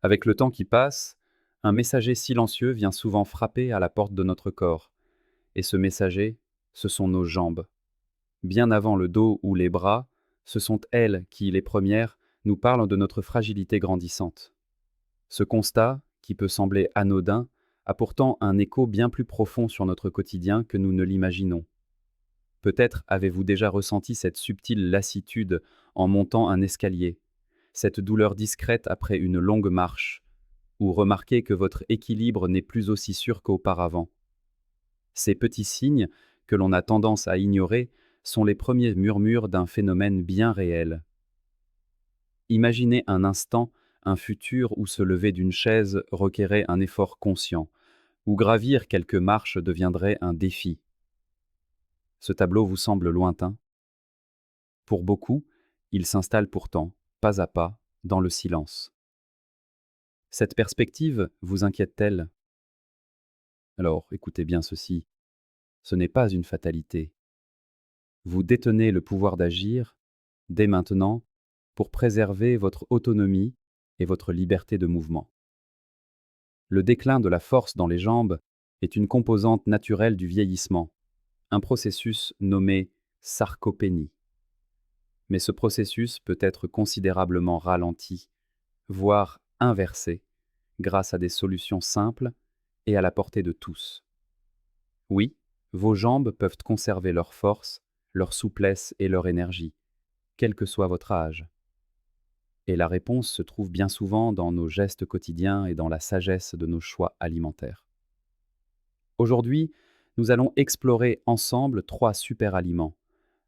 Avec le temps qui passe, un messager silencieux vient souvent frapper à la porte de notre corps. Et ce messager, ce sont nos jambes. Bien avant le dos ou les bras, ce sont elles qui, les premières, nous parlent de notre fragilité grandissante. Ce constat, qui peut sembler anodin, a pourtant un écho bien plus profond sur notre quotidien que nous ne l'imaginons. Peut-être avez-vous déjà ressenti cette subtile lassitude en montant un escalier, cette douleur discrète après une longue marche, ou remarqué que votre équilibre n'est plus aussi sûr qu'auparavant. Ces petits signes, que l'on a tendance à ignorer, sont les premiers murmures d'un phénomène bien réel. Imaginez un instant un futur où se lever d'une chaise requérait un effort conscient, où gravir quelques marches deviendrait un défi. Ce tableau vous semble lointain? Pour beaucoup, il s'installe pourtant, pas à pas, dans le silence. Cette perspective vous inquiète-t-elle? Alors, écoutez bien ceci, ce n'est pas une fatalité. Vous détenez le pouvoir d'agir, dès maintenant, pour préserver votre autonomie et votre liberté de mouvement. Le déclin de la force dans les jambes est une composante naturelle du vieillissement, un processus nommé sarcopénie. Mais ce processus peut être considérablement ralenti, voire inversé, grâce à des solutions simples et à la portée de tous. Oui, vos jambes peuvent conserver leur force, leur souplesse et leur énergie, quel que soit votre âge. Et la réponse se trouve bien souvent dans nos gestes quotidiens et dans la sagesse de nos choix alimentaires. Aujourd'hui, nous allons explorer ensemble 3 super-aliments,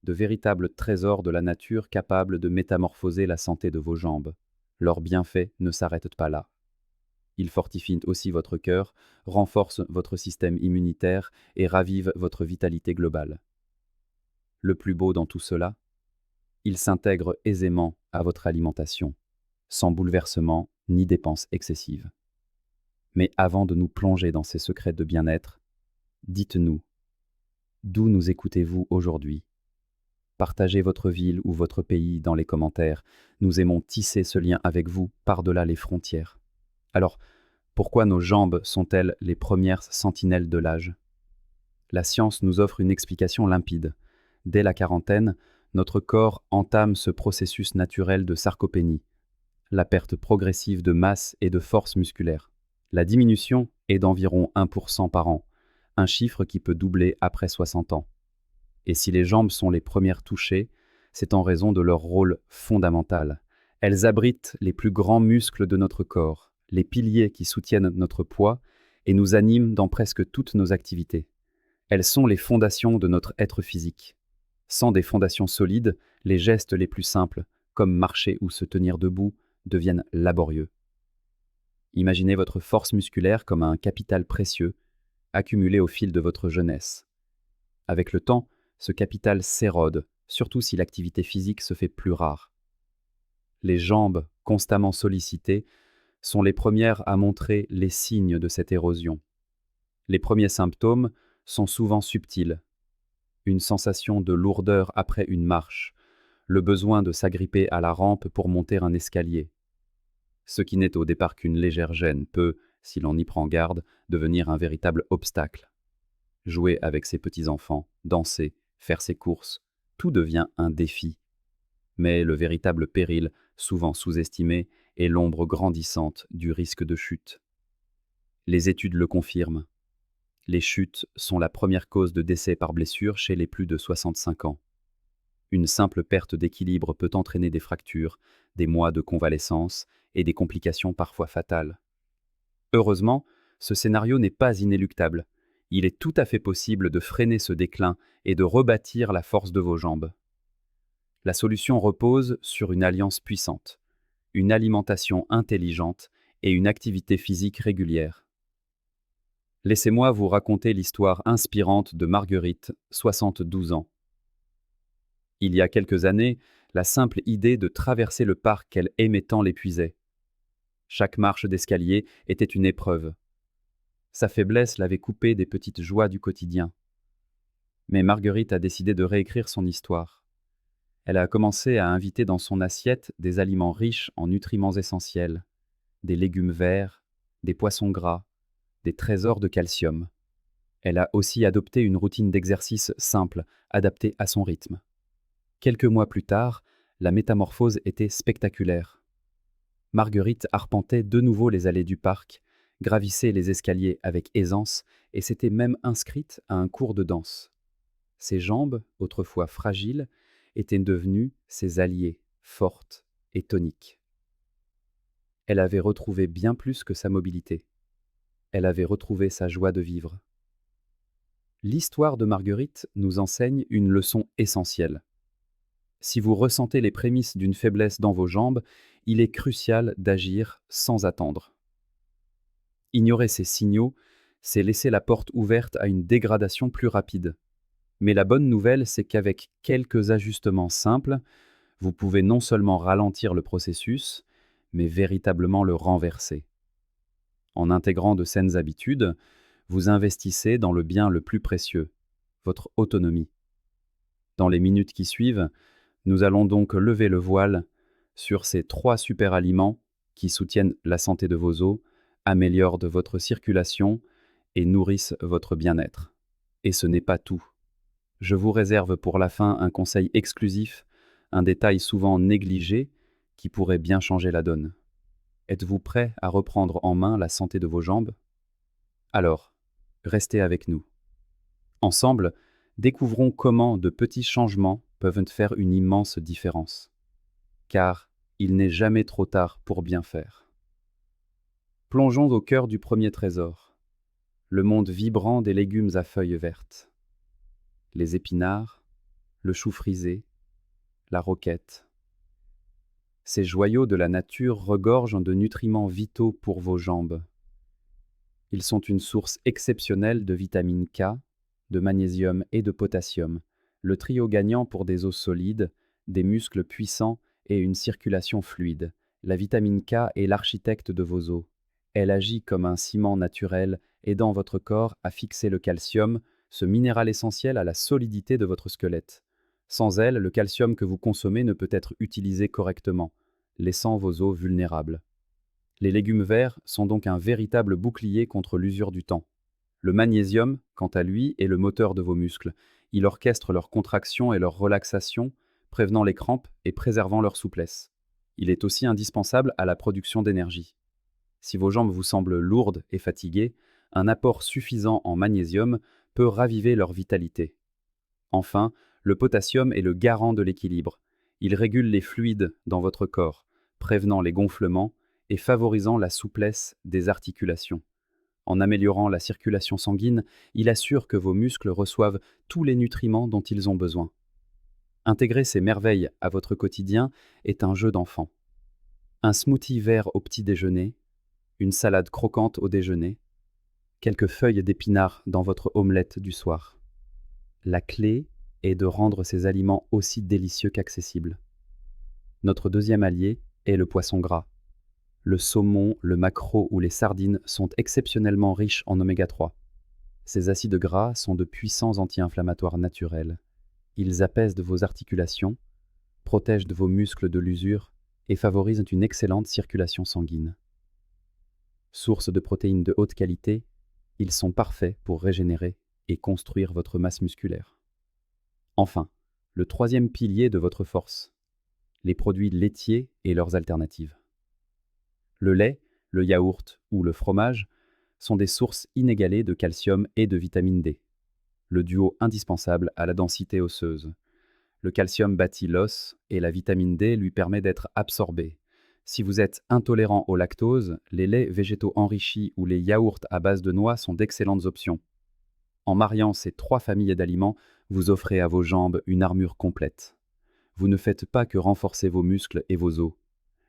de véritables trésors de la nature capables de métamorphoser la santé de vos jambes. Leurs bienfaits ne s'arrêtent pas là. Ils fortifient aussi votre cœur, renforcent votre système immunitaire et ravivent votre vitalité globale. Le plus beau dans tout cela, ils s'intègrent aisément à votre alimentation, sans bouleversement ni dépenses excessives. Mais avant de nous plonger dans ces secrets de bien-être, dites-nous, d'où nous écoutez-vous aujourd'hui? Partagez votre ville ou votre pays dans les commentaires. Nous aimons tisser ce lien avec vous par-delà les frontières. Alors, pourquoi nos jambes sont-elles les premières sentinelles de l'âge? La science nous offre une explication limpide. Dès la quarantaine, notre corps entame ce processus naturel de sarcopénie, la perte progressive de masse et de force musculaire. La diminution est d'environ 1% par an, un chiffre qui peut doubler après 60 ans. Et si les jambes sont les premières touchées, c'est en raison de leur rôle fondamental. Elles abritent les plus grands muscles de notre corps, les piliers qui soutiennent notre poids et nous animent dans presque toutes nos activités. Elles sont les fondations de notre être physique. Sans des fondations solides, les gestes les plus simples, comme marcher ou se tenir debout, deviennent laborieux. Imaginez votre force musculaire comme un capital précieux, accumulé au fil de votre jeunesse. Avec le temps, ce capital s'érode, surtout si l'activité physique se fait plus rare. Les jambes, constamment sollicitées, sont les premières à montrer les signes de cette érosion. Les premiers symptômes sont souvent subtils. Une sensation de lourdeur après une marche, le besoin de s'agripper à la rampe pour monter un escalier. Ce qui n'est au départ qu'une légère gêne peut, si l'on y prend garde, devenir un véritable obstacle. Jouer avec ses petits-enfants, danser, faire ses courses, tout devient un défi. Mais le véritable péril, souvent sous-estimé, est l'ombre grandissante du risque de chute. Les études le confirment. Les chutes sont la première cause de décès par blessure chez les plus de 65 ans. Une simple perte d'équilibre peut entraîner des fractures, des mois de convalescence et des complications parfois fatales. Heureusement, ce scénario n'est pas inéluctable. Il est tout à fait possible de freiner ce déclin et de rebâtir la force de vos jambes. La solution repose sur une alliance puissante, une alimentation intelligente et une activité physique régulière. Laissez-moi vous raconter l'histoire inspirante de Marguerite, 72 ans. Il y a quelques années, la simple idée de traverser le parc qu'elle aimait tant l'épuisait. Chaque marche d'escalier était une épreuve. Sa faiblesse l'avait coupée des petites joies du quotidien. Mais Marguerite a décidé de réécrire son histoire. Elle a commencé à inviter dans son assiette des aliments riches en nutriments essentiels. des légumes verts, des poissons gras, des trésors de calcium. Elle a aussi adopté une routine d'exercice simple, adaptée à son rythme. Quelques mois plus tard, la métamorphose était spectaculaire. Marguerite arpentait de nouveau les allées du parc, gravissait les escaliers avec aisance et s'était même inscrite à un cours de danse. Ses jambes, autrefois fragiles, étaient devenues ses alliées, fortes et toniques. Elle avait retrouvé bien plus que sa mobilité. Elle avait retrouvé sa joie de vivre. L'histoire de Marguerite nous enseigne une leçon essentielle. Si vous ressentez les prémices d'une faiblesse dans vos jambes, il est crucial d'agir sans attendre. Ignorer ces signaux, c'est laisser la porte ouverte à une dégradation plus rapide. Mais la bonne nouvelle, c'est qu'avec quelques ajustements simples, vous pouvez non seulement ralentir le processus, mais véritablement le renverser. En intégrant de saines habitudes, vous investissez dans le bien le plus précieux, votre autonomie. Dans les minutes qui suivent, nous allons donc lever le voile sur ces 3 super aliments qui soutiennent la santé de vos os, améliorent de votre circulation et nourrissent votre bien-être. Et ce n'est pas tout. Je vous réserve pour la fin un conseil exclusif, un détail souvent négligé qui pourrait bien changer la donne. Êtes-vous prêt à reprendre en main la santé de vos jambes? Alors, restez avec nous. Ensemble, découvrons comment de petits changements peuvent faire une immense différence. Car il n'est jamais trop tard pour bien faire. Plongeons au cœur du premier trésor, le monde vibrant des légumes à feuilles vertes. Les épinards, le chou frisé, la roquette. Ces joyaux de la nature regorgent de nutriments vitaux pour vos jambes. Ils sont une source exceptionnelle de vitamine K, de magnésium et de potassium, le trio gagnant pour des os solides, des muscles puissants et une circulation fluide. La vitamine K est l'architecte de vos os. Elle agit comme un ciment naturel, aidant votre corps à fixer le calcium, ce minéral essentiel à la solidité de votre squelette. Sans elle, le calcium que vous consommez ne peut être utilisé correctement, laissant vos os vulnérables. Les légumes verts sont donc un véritable bouclier contre l'usure du temps. Le magnésium, quant à lui, est le moteur de vos muscles. Il orchestre leur contraction et leur relaxation, prévenant les crampes et préservant leur souplesse. Il est aussi indispensable à la production d'énergie. Si vos jambes vous semblent lourdes et fatiguées, un apport suffisant en magnésium peut raviver leur vitalité. Enfin, le potassium est le garant de l'équilibre. Il régule les fluides dans votre corps, prévenant les gonflements et favorisant la souplesse des articulations. En améliorant la circulation sanguine, il assure que vos muscles reçoivent tous les nutriments dont ils ont besoin. Intégrer ces merveilles à votre quotidien est un jeu d'enfant. Un smoothie vert au petit déjeuner, une salade croquante au déjeuner, quelques feuilles d'épinards dans votre omelette du soir. La clé est de rendre ces aliments aussi délicieux qu'accessibles. Notre deuxième allié est le poisson gras. Le saumon, le maquereau ou les sardines sont exceptionnellement riches en oméga 3. Ces acides gras sont de puissants anti-inflammatoires naturels. Ils apaisent vos articulations, protègent de vos muscles de l'usure et favorisent une excellente circulation sanguine. Source de protéines de haute qualité, ils sont parfaits pour régénérer et construire votre masse musculaire. Enfin, le troisième pilier de votre force, les produits laitiers et leurs alternatives. Le lait, le yaourt ou le fromage sont des sources inégalées de calcium et de vitamine D, le duo indispensable à la densité osseuse. Le calcium bâtit l'os et la vitamine D lui permet d'être absorbée. Si vous êtes intolérant au lactose, les laits végétaux enrichis ou les yaourts à base de noix sont d'excellentes options. En mariant ces 3 familles d'aliments, vous offrez à vos jambes une armure complète. Vous ne faites pas que renforcer vos muscles et vos os.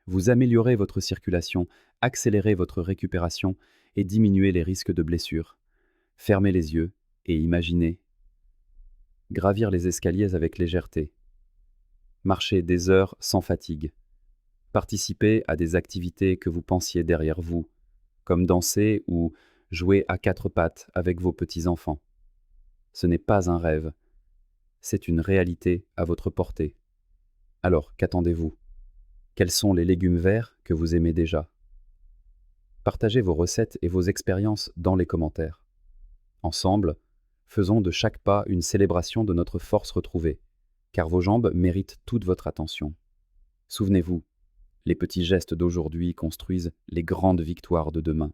Vous améliorez votre circulation, accélérez votre récupération et diminuez les risques de blessures. Fermez les yeux et imaginez. Gravir les escaliers avec légèreté. Marcher des heures sans fatigue. Participer à des activités que vous pensiez derrière vous, comme danser ou jouer à 4 pattes avec vos petits-enfants. Ce n'est pas un rêve, c'est une réalité à votre portée. Alors, qu'attendez-vous? Quels sont les légumes verts que vous aimez déjà? Partagez vos recettes et vos expériences dans les commentaires. Ensemble, faisons de chaque pas une célébration de notre force retrouvée, car vos jambes méritent toute votre attention. Souvenez-vous, les petits gestes d'aujourd'hui construisent les grandes victoires de demain.